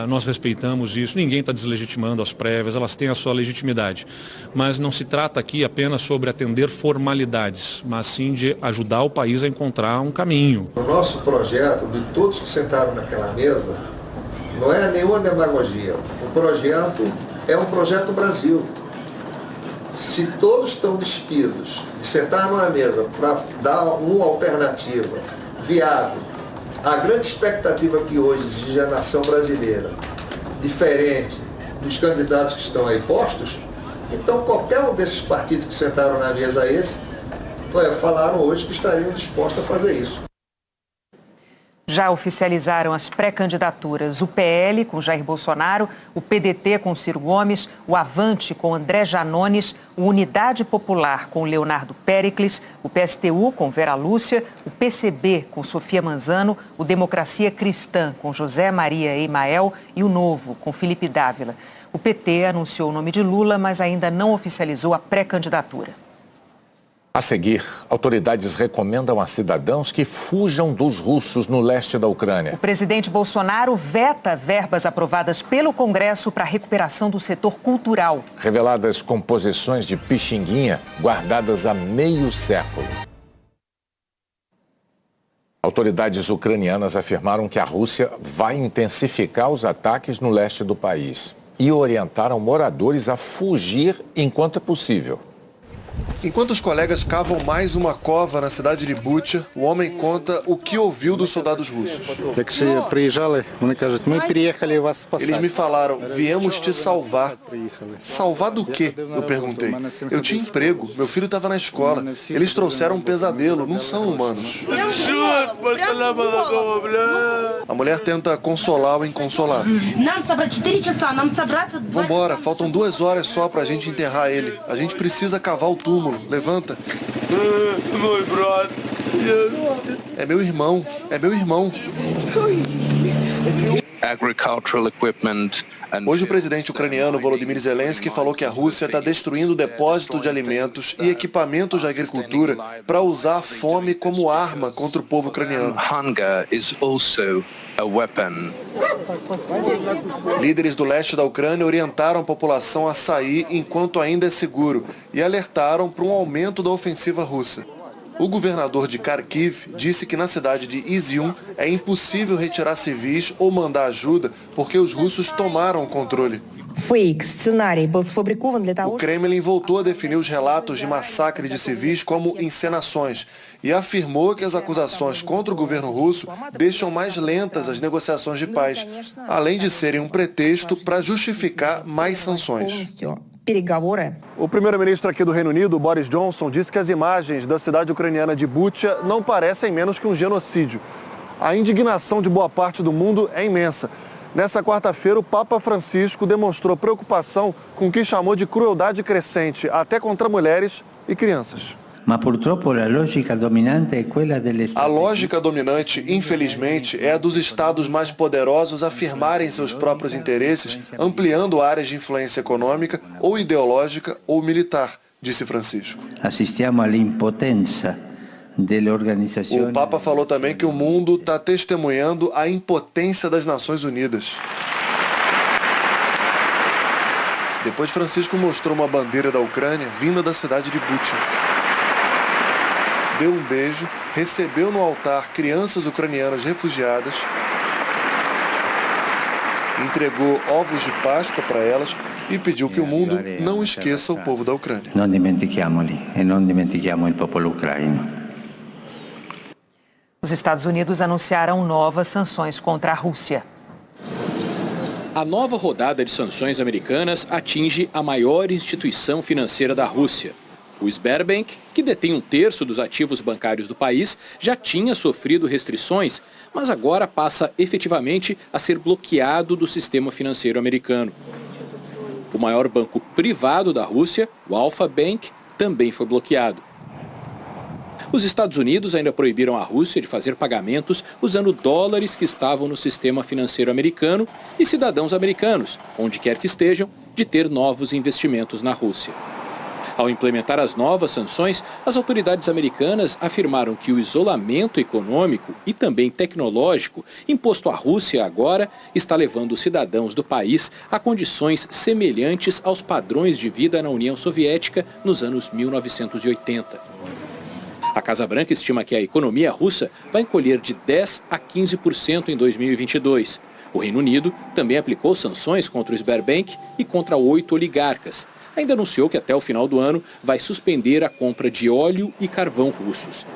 Nós respeitamos isso, ninguém está deslegitimando as prévias, elas têm a sua legitimidade. Mas não se trata aqui apenas sobre atender formalidades, mas sim de ajudar o país a encontrar um caminho. O nosso projeto, de todos que sentaram naquela mesa, não é nenhuma demagogia. O projeto é um projeto Brasil. Se todos estão despidos de sentar numa mesa para dar uma alternativa viável, a grande expectativa que hoje exige a nação brasileira, diferente dos candidatos que estão aí postos, então qualquer um desses partidos que sentaram na mesa falaram hoje que estariam dispostos a fazer isso. Já oficializaram as pré-candidaturas o PL com Jair Bolsonaro, o PDT com Ciro Gomes, o Avante com André Janones, o Unidade Popular com Leonardo Péricles, o PSTU com Vera Lúcia, o PCB com Sofia Manzano, o Democracia Cristã com José Maria Emael e o Novo com Felipe Dávila. O PT anunciou o nome de Lula, mas ainda não oficializou a pré-candidatura. A seguir, autoridades recomendam a cidadãos que fujam dos russos no leste da Ucrânia. O presidente Bolsonaro veta verbas aprovadas pelo Congresso para a recuperação do setor cultural. Reveladas composições de Pixinguinha guardadas há meio século. Autoridades ucranianas afirmaram que a Rússia vai intensificar os ataques no leste do país e orientaram moradores a fugir enquanto é possível. Enquanto os colegas cavam mais uma cova na cidade de Bucha, o homem conta o que ouviu dos soldados russos. Eles me falaram, viemos te salvar. Salvar do quê? Eu perguntei. Eu tinha emprego, meu filho estava na escola. Eles trouxeram um pesadelo, não são humanos. A mulher tenta consolar o inconsolável. Vambora, faltam 2 horas só pra gente enterrar ele. A gente precisa cavar o túmulo. Levanta. É meu irmão. É meu irmão. Hoje o presidente ucraniano Volodymyr Zelensky falou que a Rússia está destruindo depósitos de alimentos e equipamentos de agricultura para usar a fome como arma contra o povo ucraniano. Líderes do leste da Ucrânia orientaram a população a sair enquanto ainda é seguro e alertaram para um aumento da ofensiva russa. O governador de Kharkiv disse que na cidade de Izium é impossível retirar civis ou mandar ajuda porque os russos tomaram o controle. O Kremlin voltou a definir os relatos de massacre de civis como encenações e afirmou que as acusações contra o governo russo deixam mais lentas as negociações de paz, além de serem um pretexto para justificar mais sanções. O primeiro-ministro aqui do Reino Unido, Boris Johnson, disse que as imagens da cidade ucraniana de Bucha não parecem menos que um genocídio. A indignação de boa parte do mundo é imensa. Nessa quarta-feira, o Papa Francisco demonstrou preocupação com o que chamou de crueldade crescente, até contra mulheres e crianças. A lógica dominante, infelizmente, é a dos estados mais poderosos afirmarem seus próprios interesses, ampliando áreas de influência econômica, ou ideológica, ou militar, disse Francisco. O Papa falou também que o mundo está testemunhando a impotência das Nações Unidas. Depois, Francisco mostrou uma bandeira da Ucrânia vinda da cidade de Bucha. Deu um beijo, recebeu no altar crianças ucranianas refugiadas, entregou ovos de Páscoa para elas e pediu que o mundo não esqueça o povo da Ucrânia. Não dimentichiamoli e non dimentichiamo il popolo ucraino. Os Estados Unidos anunciaram novas sanções contra a Rússia. A nova rodada de sanções americanas atinge a maior instituição financeira da Rússia. O Sberbank, que detém 1/3 dos ativos bancários do país, já tinha sofrido restrições, mas agora passa efetivamente a ser bloqueado do sistema financeiro americano. O maior banco privado da Rússia, o Alfa Bank, também foi bloqueado. Os Estados Unidos ainda proibiram a Rússia de fazer pagamentos usando dólares que estavam no sistema financeiro americano e cidadãos americanos, onde quer que estejam, de ter novos investimentos na Rússia. Ao implementar as novas sanções, as autoridades americanas afirmaram que o isolamento econômico e também tecnológico imposto à Rússia agora está levando os cidadãos do país a condições semelhantes aos padrões de vida na União Soviética nos anos 1980. A Casa Branca estima que a economia russa vai encolher de 10% a 15% em 2022. O Reino Unido também aplicou sanções contra o Sberbank e contra 8 oligarcas. Ainda anunciou que até o final do ano vai suspender a compra de óleo e carvão russos.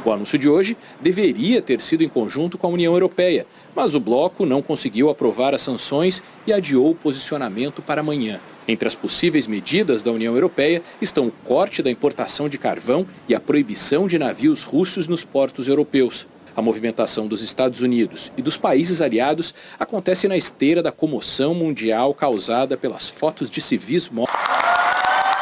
O anúncio de hoje deveria ter sido em conjunto com a União Europeia, mas o bloco não conseguiu aprovar as sanções e adiou o posicionamento para amanhã. Entre as possíveis medidas da União Europeia estão o corte da importação de carvão e a proibição de navios russos nos portos europeus. A movimentação dos Estados Unidos e dos países aliados acontece na esteira da comoção mundial causada pelas fotos de civis mortos.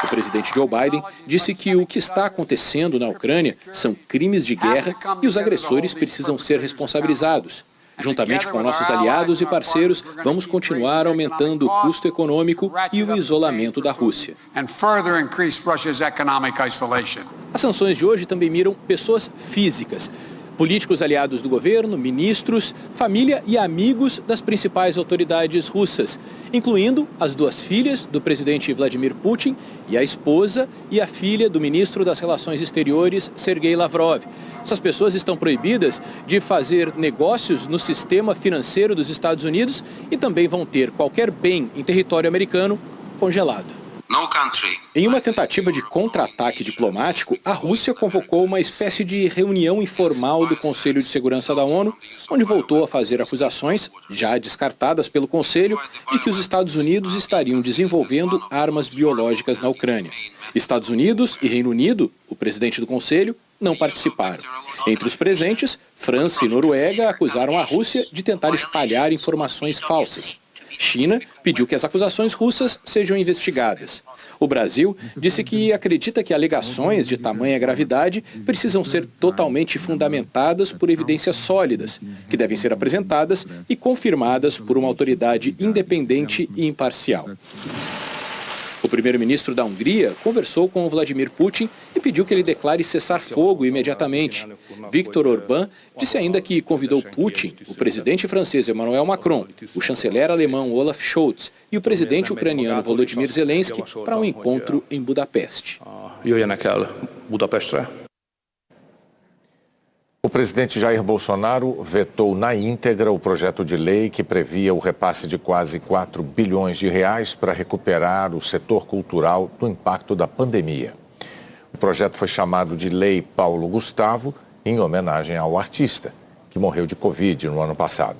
O presidente Joe Biden disse que o que está acontecendo na Ucrânia são crimes de guerra e os agressores precisam ser responsabilizados. Juntamente com nossos aliados e parceiros, vamos continuar aumentando o custo econômico e o isolamento da Rússia. As sanções de hoje também miram pessoas físicas. Políticos aliados do governo, ministros, família e amigos das principais autoridades russas, incluindo as 2 filhas do presidente Vladimir Putin e a esposa e a filha do ministro das Relações Exteriores, Sergei Lavrov. Essas pessoas estão proibidas de fazer negócios no sistema financeiro dos Estados Unidos e também vão ter qualquer bem em território americano congelado. Em uma tentativa de contra-ataque diplomático, a Rússia convocou uma espécie de reunião informal do Conselho de Segurança da ONU, onde voltou a fazer acusações, já descartadas pelo Conselho, de que os Estados Unidos estariam desenvolvendo armas biológicas na Ucrânia. Estados Unidos e Reino Unido, o presidente do Conselho, não participaram. Entre os presentes, França e Noruega acusaram a Rússia de tentar espalhar informações falsas. China pediu que as acusações russas sejam investigadas. O Brasil disse que acredita que alegações de tamanha gravidade precisam ser totalmente fundamentadas por evidências sólidas, que devem ser apresentadas e confirmadas por uma autoridade independente e imparcial. O primeiro-ministro da Hungria conversou com Vladimir Putin e pediu que ele declare cessar fogo imediatamente. Viktor Orbán disse ainda que convidou Putin, o presidente francês Emmanuel Macron, o chanceler alemão Olaf Scholz e o presidente ucraniano Volodymyr Zelensky para um encontro em Budapeste. O presidente Jair Bolsonaro vetou na íntegra o projeto de lei que previa o repasse de quase 4 bilhões de reais para recuperar o setor cultural do impacto da pandemia. O projeto foi chamado de Lei Paulo Gustavo, em homenagem ao artista, que morreu de Covid no ano passado.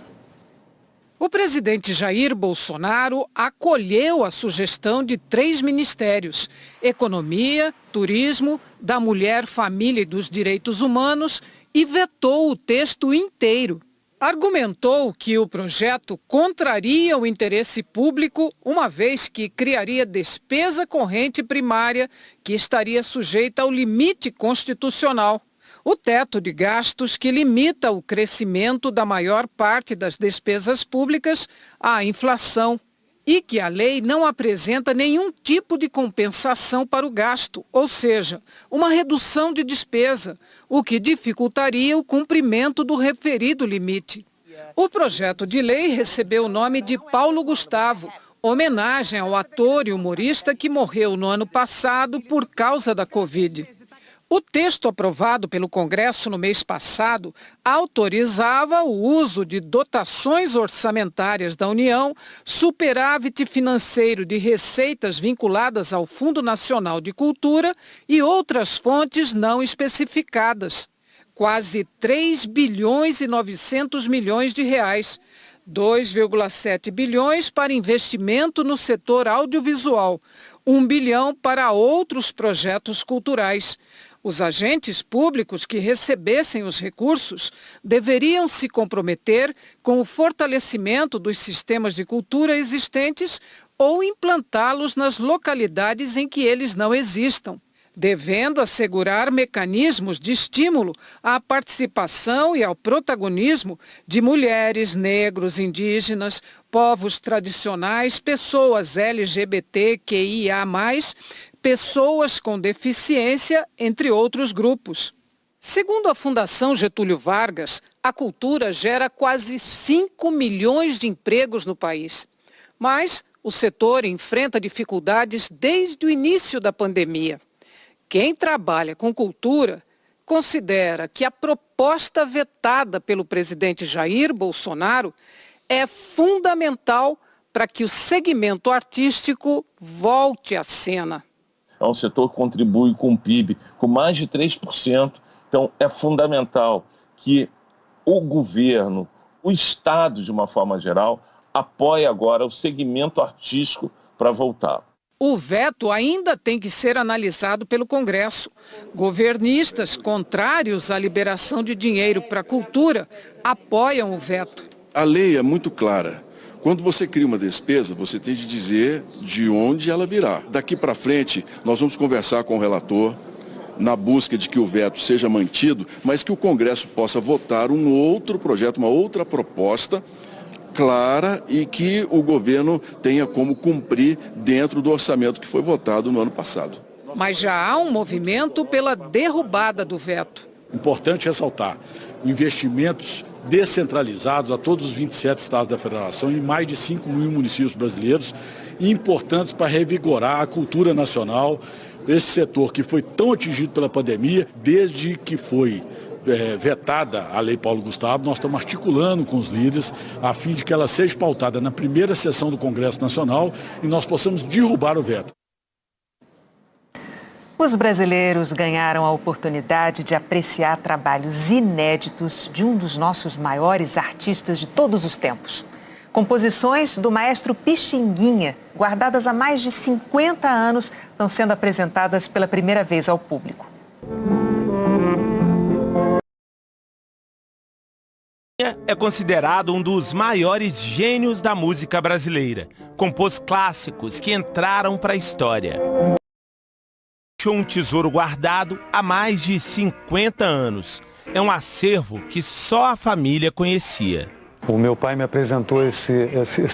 O presidente Jair Bolsonaro acolheu a sugestão de 3 ministérios: Economia, Turismo, da Mulher, Família e dos Direitos Humanos, e vetou o texto inteiro. argumentou que o projeto contraria o interesse público, uma vez que criaria despesa corrente primária que estaria sujeita ao limite constitucional, o teto de gastos que limita o crescimento da maior parte das despesas públicas à inflação, e que a lei não apresenta nenhum tipo de compensação para o gasto, ou seja, uma redução de despesa, o que dificultaria o cumprimento do referido limite. O projeto de lei recebeu o nome de Paulo Gustavo, homenagem ao ator e humorista que morreu no ano passado por causa da Covid. O texto aprovado pelo Congresso no mês passado autorizava o uso de dotações orçamentárias da União, superávit financeiro de receitas vinculadas ao Fundo Nacional de Cultura e outras fontes não especificadas. Quase 3 bilhões e 900 milhões de reais, 2,7 bilhões para investimento no setor audiovisual, 1 bilhão para outros projetos culturais. Os agentes públicos que recebessem os recursos deveriam se comprometer com o fortalecimento dos sistemas de cultura existentes ou implantá-los nas localidades em que eles não existam, devendo assegurar mecanismos de estímulo à participação e ao protagonismo de mulheres, negros, indígenas, povos tradicionais, pessoas LGBTQIA+, pessoas com deficiência, entre outros grupos. Segundo a Fundação Getúlio Vargas, a cultura gera quase 5 milhões de empregos no país. Mas o setor enfrenta dificuldades desde o início da pandemia. Quem trabalha com cultura considera que a proposta vetada pelo presidente Jair Bolsonaro é fundamental para que o segmento artístico volte à cena. É um setor que contribui com o PIB com mais de 3%. Então, é fundamental que o governo, o Estado, de uma forma geral, apoie agora o segmento artístico para voltar. O veto ainda tem que ser analisado pelo Congresso. Governistas contrários à liberação de dinheiro para a cultura apoiam o veto. A lei é muito clara. Quando você cria uma despesa, você tem de dizer de onde ela virá. Daqui para frente, nós vamos conversar com o relator na busca de que o veto seja mantido, mas que o Congresso possa votar um outro projeto, uma outra proposta clara e que o governo tenha como cumprir dentro do orçamento que foi votado no ano passado. Mas já há um movimento pela derrubada do veto. Importante ressaltar, investimentos descentralizados a todos os 27 estados da federação em mais de 5 mil municípios brasileiros, importantes para revigorar a cultura nacional, esse setor que foi tão atingido pela pandemia, desde que foi vetada a Lei Paulo Gustavo, nós estamos articulando com os líderes a fim de que ela seja pautada na primeira sessão do Congresso Nacional e nós possamos derrubar o veto. Os brasileiros ganharam a oportunidade de apreciar trabalhos inéditos de um dos nossos maiores artistas de todos os tempos. Composições do maestro Pixinguinha, guardadas há mais de 50 anos, estão sendo apresentadas pela primeira vez ao público. É considerado um dos maiores gênios da música brasileira. Compôs clássicos que entraram para a história. Um tesouro guardado há mais de 50 anos. É um acervo que só a família conhecia. O meu pai me apresentou esse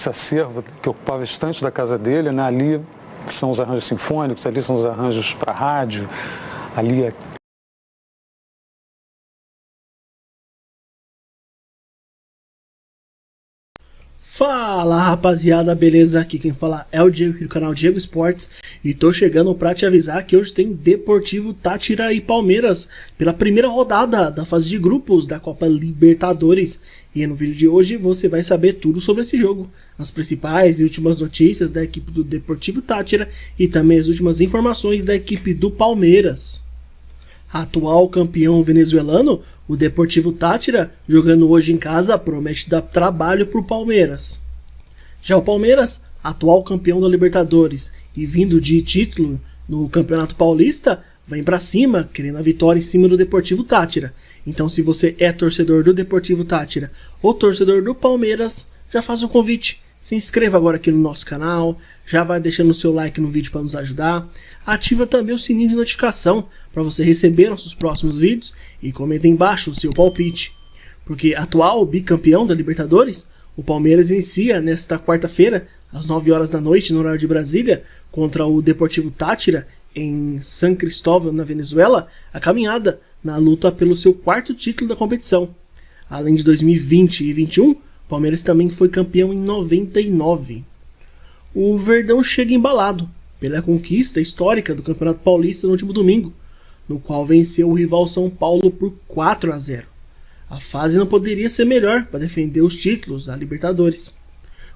acervo que ocupava estante da casa dele, né? Ali são os arranjos sinfônicos, ali são os arranjos para rádio, ali é... Fala rapaziada, beleza? Aqui quem fala é o Diego, aqui do canal Diego Esportes, e tô chegando pra te avisar que hoje tem Deportivo Táchira e Palmeiras pela primeira rodada da fase de grupos da Copa Libertadores. E no vídeo de hoje você vai saber tudo sobre esse jogo, as principais e últimas notícias da equipe do Deportivo Táchira e também as últimas informações da equipe do Palmeiras. Atual campeão venezuelano, o Deportivo Táchira, jogando hoje em casa, promete dar trabalho para o Palmeiras. Já o Palmeiras, atual campeão da Libertadores e vindo de título no Campeonato Paulista, vem para cima, querendo a vitória em cima do Deportivo Táchira. Então, se você é torcedor do Deportivo Táchira ou torcedor do Palmeiras, já faz um convite. Se inscreva agora aqui no nosso canal, já vai deixando o seu like no vídeo para nos ajudar. Ativa também o sininho de notificação para você receber nossos próximos vídeos e comenta embaixo o seu palpite. Porque atual bicampeão da Libertadores, o Palmeiras inicia nesta quarta-feira, às 9 horas da noite, no horário de Brasília, contra o Deportivo Táchira, em San Cristóbal, na Venezuela, a caminhada na luta pelo seu 4º título da competição. Além de 2020 e 2021, o Palmeiras também foi campeão em 99. O Verdão chega embalado pela conquista histórica do Campeonato Paulista no último domingo, no qual venceu o rival São Paulo por 4-0. A fase não poderia ser melhor para defender os títulos da Libertadores.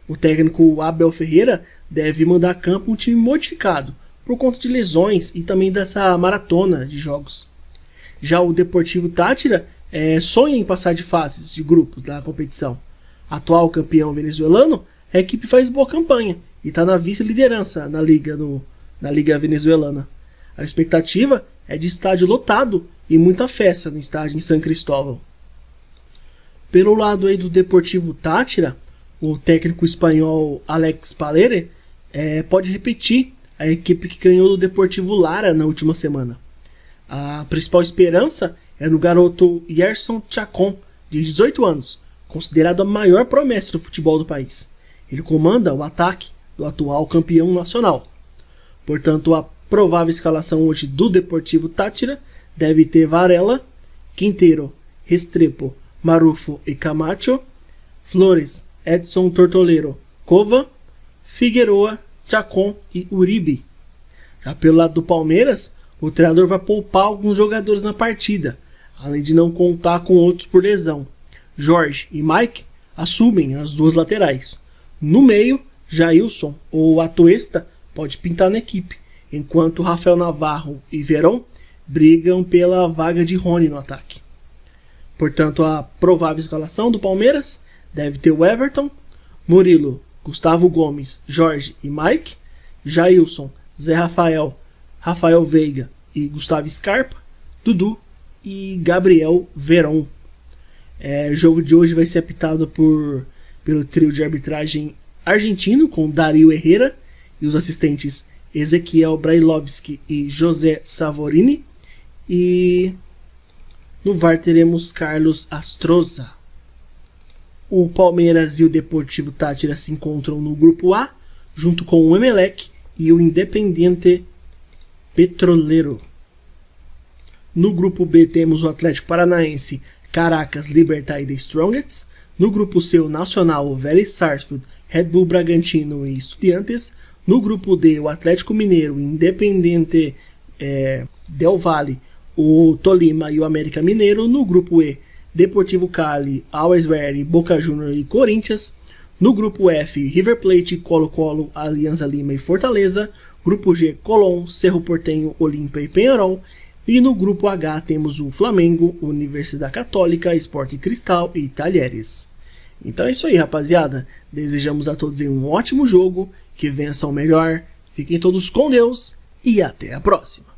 O técnico Abel Ferreira deve mandar a campo um time modificado por conta de lesões e também dessa maratona de jogos. Já o Deportivo Táchira sonha em passar de fases de grupos da competição. Atual campeão venezuelano, a equipe faz boa campanha e está na vice-liderança na Liga Venezuelana. A expectativa é de estádio lotado e muita festa no estádio em San Cristóbal. Pelo lado aí do Deportivo Táchira, o técnico espanhol Alex Palere pode repetir a equipe que ganhou do Deportivo Lara na última semana. A principal esperança é no garoto Yerson Chacón, de 18 anos, considerado a maior promessa do futebol do país. Ele comanda o ataque do atual campeão nacional. Portanto, a provável escalação hoje do Deportivo Táchira deve ter Varela, Quinteiro, Restrepo, Marufo e Camacho, Flores, Edson Tortolero, Cova, Figueroa, Chacón e Uribe. Já pelo lado do Palmeiras, o treinador vai poupar alguns jogadores na partida, além de não contar com outros por lesão. Jorge e Mike assumem as duas laterais. No meio, Jailson ou Atuesta pode pintar na equipe, enquanto Rafael Navarro e Verón brigam pela vaga de Rony no ataque. Portanto, a provável escalação do Palmeiras deve ter o Everton, Murilo, Gustavo Gomes, Jorge e Mike, Jailson, Zé Rafael, Rafael Veiga e Gustavo Scarpa, Dudu e Gabriel Verón. O jogo de hoje vai ser apitado pelo trio de arbitragem argentino, com Dario Herrera e os assistentes Ezequiel Brailovski e José Savorini. E no VAR teremos Carlos Astroza. O Palmeiras e o Deportivo Táchira se encontram no grupo A, junto com o Emelec e o Independiente Petrolero. No grupo B temos o Atlético Paranaense, Caracas, Libertad e The Strongest. No grupo C, o Nacional, o Vélez Sarsfield, Red Bull Bragantino e Estudiantes. No grupo D, o Atlético Mineiro, Independiente Del Valle, o Tolima e o América Mineiro. No grupo E, Deportivo Cali, Always Ready, Boca Juniors e Corinthians. No grupo F, River Plate, Colo-Colo, Alianza Lima e Fortaleza. Grupo G, Colón, Cerro Porteño, Olímpia e Peñarol. E no grupo H temos o Flamengo, Universidade Católica, Sporting Cristal e Talheres. Então é isso aí, rapaziada. Desejamos a todos um ótimo jogo, que vençam o melhor. Fiquem todos com Deus e até a próxima.